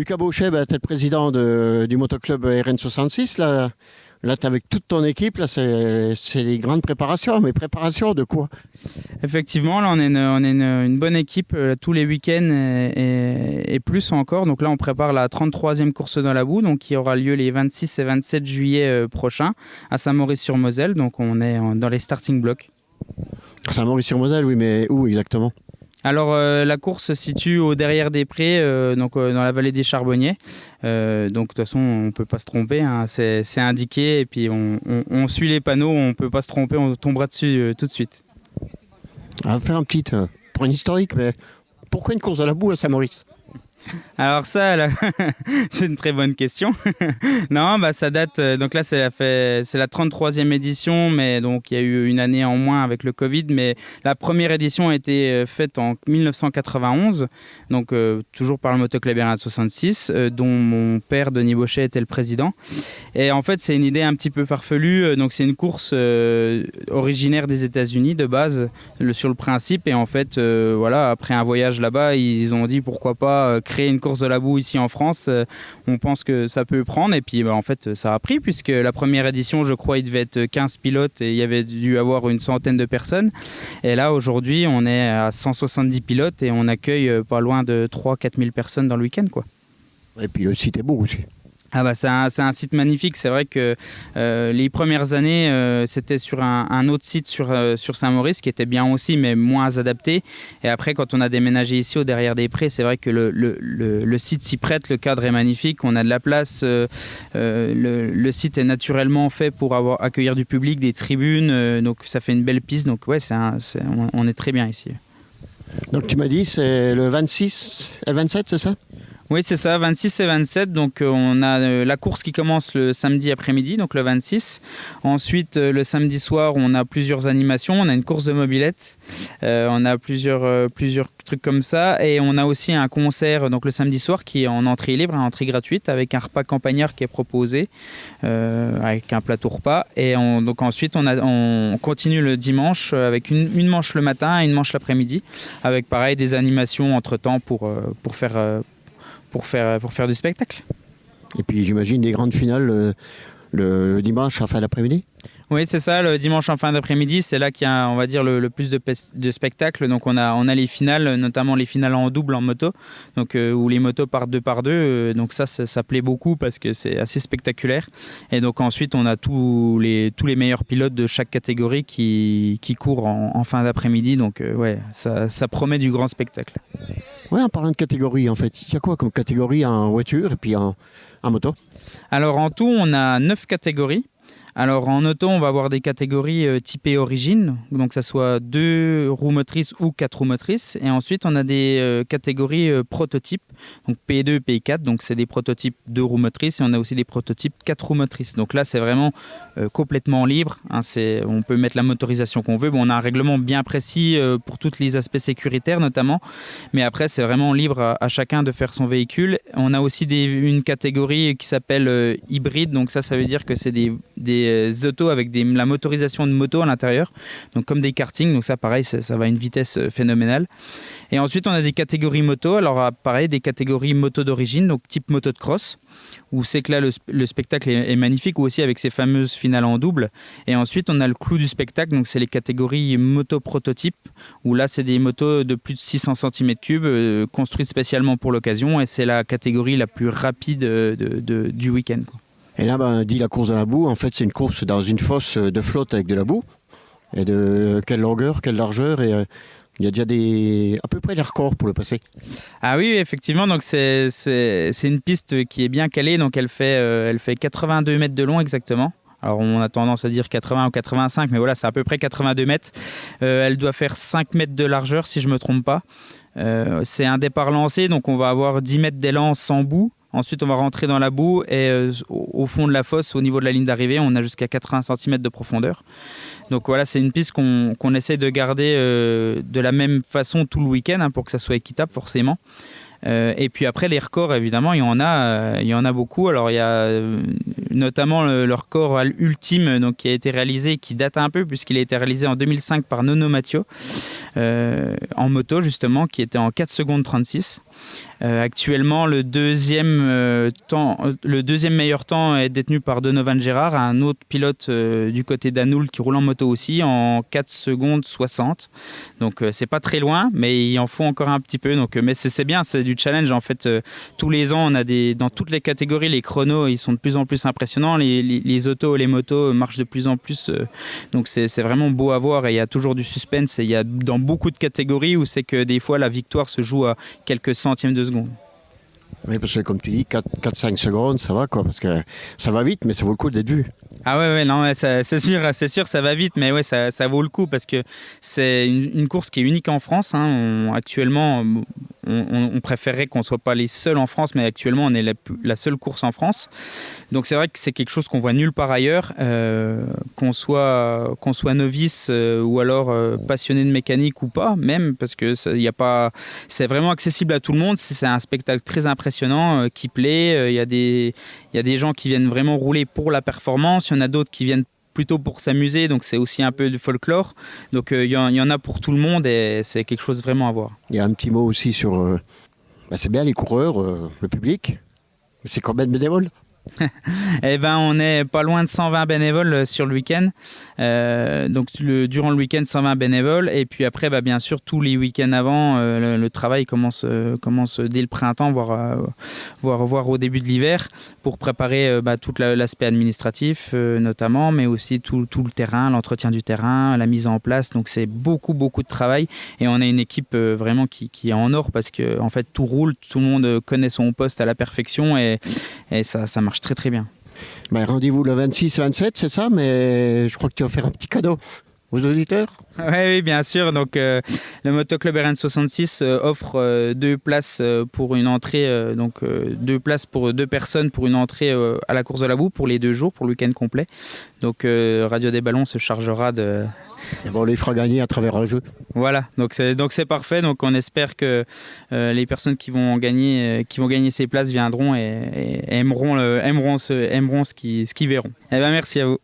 Lucas Bauchet, tu es le président du motoclub RN66. Là tu es avec toute ton équipe. Là, c'est les grandes préparations. Mais préparations de quoi? Effectivement, là, on est une bonne équipe tous les week-ends et plus encore. Donc là, on prépare la 33e course dans la boue, donc qui aura lieu les 26 et 27 juillet prochains à Saint-Maurice-sur-Moselle. Donc on est dans les starting blocks. Saint-Maurice-sur-Moselle, oui, mais où exactement? Alors la course se situe au derrière des prés, dans la vallée des Charbonniers. Donc de toute façon, on peut pas se tromper, hein. C'est indiqué et puis on suit les panneaux, on peut pas se tromper, on tombera dessus tout de suite. On va faire un petit pour une historique, mais pourquoi une course à la boue à Saint-Maurice? Alors ça, là, c'est une très bonne question. Non, ça date. Donc là, c'est la 33e édition, mais donc il y a eu une année en moins avec le Covid. Mais la première édition a été faite en 1991, donc toujours par le motoclub RN66, dont mon père Denis Bauchet était le président. Et en fait, c'est une idée un petit peu farfelue. Donc c'est une course originaire des États-Unis de base, sur le principe. Et en fait, voilà, après un voyage là-bas, ils ont dit pourquoi pas créer une course de la boue ici en France. On pense que ça peut prendre et puis en fait ça a pris, puisque la première édition, je crois, il devait être 15 pilotes et il y avait dû avoir une centaine de personnes, et là aujourd'hui on est à 170 pilotes et on accueille pas loin de 3-4 000 personnes dans le week-end, quoi. Et puis le site est beau aussi. C'est un site magnifique. C'est vrai que les premières années, c'était sur un autre site sur Saint-Maurice qui était bien aussi, mais moins adapté. Et après, quand on a déménagé ici au derrière des prés, c'est vrai que le site s'y prête, le cadre est magnifique, on a de la place. Le site est naturellement fait pour accueillir du public, des tribunes, donc ça fait une belle piste. Donc ouais, on est très bien ici. Donc tu m'as dit c'est le 26 et le 27, c'est ça? Oui, c'est ça, 26 et 27. Donc, on a la course qui commence le samedi après-midi, donc le 26. Ensuite, le samedi soir, on a plusieurs animations. On a une course de mobilette. On a plusieurs trucs comme ça. Et on a aussi un concert, donc le samedi soir, qui est en entrée libre, en entrée gratuite, avec un repas campagnard qui est proposé, avec un plateau repas. Et donc ensuite, on continue le dimanche avec une manche le matin et une manche l'après-midi, avec pareil des animations entre-temps pour faire du spectacle. Et puis j'imagine des grandes finales le dimanche en fin d'après-midi? Oui, c'est ça, le dimanche en fin d'après-midi, c'est là qu'il y a, on va dire, le plus de spectacles. Donc on a les finales, notamment les finales en double en moto, donc où les motos partent deux par deux. Donc ça plaît beaucoup parce que c'est assez spectaculaire. Et donc ensuite, on a tous les meilleurs pilotes de chaque catégorie qui courent en fin d'après-midi. Donc ouais, ça promet du grand spectacle. Ouais, en parlant de catégorie, en fait, il y a quoi comme catégorie en voiture et puis en moto? Alors en tout, on a 9 catégories. Alors en auto, on va avoir des catégories typées origine, donc ça soit 2 roues motrices ou 4 roues motrices. Et ensuite, on a des catégories prototypes, donc P2, P4, donc c'est des prototypes 2 roues motrices, et on a aussi des prototypes 4 roues motrices. Donc là, c'est vraiment complètement libre, hein, on peut mettre la motorisation qu'on veut. Bon, on a un règlement bien précis pour tous les aspects sécuritaires notamment, mais après, c'est vraiment libre à chacun de faire son véhicule. On a aussi une catégorie qui s'appelle hybride, donc ça veut dire que c'est des autos avec la motorisation de moto à l'intérieur, donc comme des kartings. Donc ça, pareil, ça va à une vitesse phénoménale. Et ensuite, on a des catégories moto. Alors pareil, des catégories moto d'origine, donc type moto de cross, où c'est que là le spectacle est magnifique, ou aussi avec ces fameuses finales en double. Et ensuite, on a le clou du spectacle, donc c'est les catégories moto prototype, où là c'est des motos de plus de 600 cm3 construites spécialement pour l'occasion, et c'est la catégorie la plus rapide du week-end, quoi. Et là, dit la course de la boue, en fait c'est une course dans une fosse de flotte avec de la boue. Et de quelle longueur, quelle largeur, et il y a déjà à peu près les records pour le passer. Ah oui, effectivement, donc c'est une piste qui est bien calée, donc elle fait 82 mètres de long exactement. Alors on a tendance à dire 80 ou 85, mais voilà, c'est à peu près 82 mètres. Elle doit faire 5 mètres de largeur si je ne me trompe pas. C'est un départ lancé, donc on va avoir 10 mètres d'élan sans boue. Ensuite, on va rentrer dans la boue et au fond de la fosse, au niveau de la ligne d'arrivée, on a jusqu'à 80 cm de profondeur. Donc voilà, c'est une piste qu'on essaie de garder de la même façon tout le week-end, pour que ça soit équitable forcément. Et puis après, les records, évidemment, il y en a beaucoup. Alors il y a notamment le record ultime donc, qui a été réalisé, qui date un peu puisqu'il a été réalisé en 2005 par Nono Matteo en moto justement, qui était en 4 secondes 36. Actuellement, le deuxième meilleur temps est détenu par Donovan Gerard, un autre pilote du côté d'Anoul qui roule en moto aussi en 4 secondes 60. Donc c'est pas très loin, mais il en faut encore un petit peu. Donc, mais c'est bien, c'est du challenge en fait. Tous les ans, on a dans toutes les catégories, les chronos, ils sont de plus en plus impressionnants. Les autos, les motos marchent de plus en plus. Donc c'est vraiment beau à voir et il y a toujours du suspense. Et il y a dans beaucoup de catégories où c'est que des fois la victoire se joue à quelques centièmes de seconde. Oui, parce que comme tu dis, 4-5 secondes, ça va quoi, parce que ça va vite, mais ça vaut le coup d'être vu. Ah ouais, non, c'est sûr, ça va vite, mais ouais, ça vaut le coup parce que c'est une course qui est unique en France. Hein. Actuellement, on préférerait qu'on ne soit pas les seuls en France, mais actuellement, on est la seule course en France. Donc c'est vrai que c'est quelque chose qu'on voit nulle part ailleurs, qu'on soit novice ou alors passionné de mécanique ou pas, même parce que c'est vraiment accessible à tout le monde. C'est un spectacle très impressionnant qui plaît. Il y a des gens qui viennent vraiment rouler pour la performance. Il y en a d'autres qui viennent plutôt pour s'amuser, donc c'est aussi un peu du folklore. Donc il y en a pour tout le monde et c'est quelque chose vraiment à voir. Il y a un petit mot aussi sur... c'est bien les coureurs, le public. C'est combien de bénévoles ? Eh ben, on est pas loin de 120 bénévoles sur le week-end. Donc durant le week-end, 120 bénévoles. Et puis après, bien sûr, tous les week-ends avant, le travail commence dès le printemps, voire au début de l'hiver, pour préparer tout l'aspect administratif notamment, mais aussi tout le terrain, l'entretien du terrain, la mise en place. Donc c'est beaucoup de travail. Et on a une équipe vraiment qui est en or parce que en fait tout roule, tout le monde connaît son poste à la perfection et ça marche très bien. Rendez-vous le 26-27, c'est ça, mais je crois que tu vas faire un petit cadeau aux auditeurs. Oui, bien sûr. Donc, le Motoclub RN66 offre 2 places pour une entrée, 2 places pour 2 personnes pour une entrée à la course de la boue pour les 2 jours, pour le week-end complet. Donc, Radio des Ballons se chargera de... Et on les fera gagner à travers un jeu. Voilà, donc c'est parfait. Donc on espère que les personnes qui vont gagner ces places viendront et aimeront ce qu'ils verront. Eh ben merci à vous.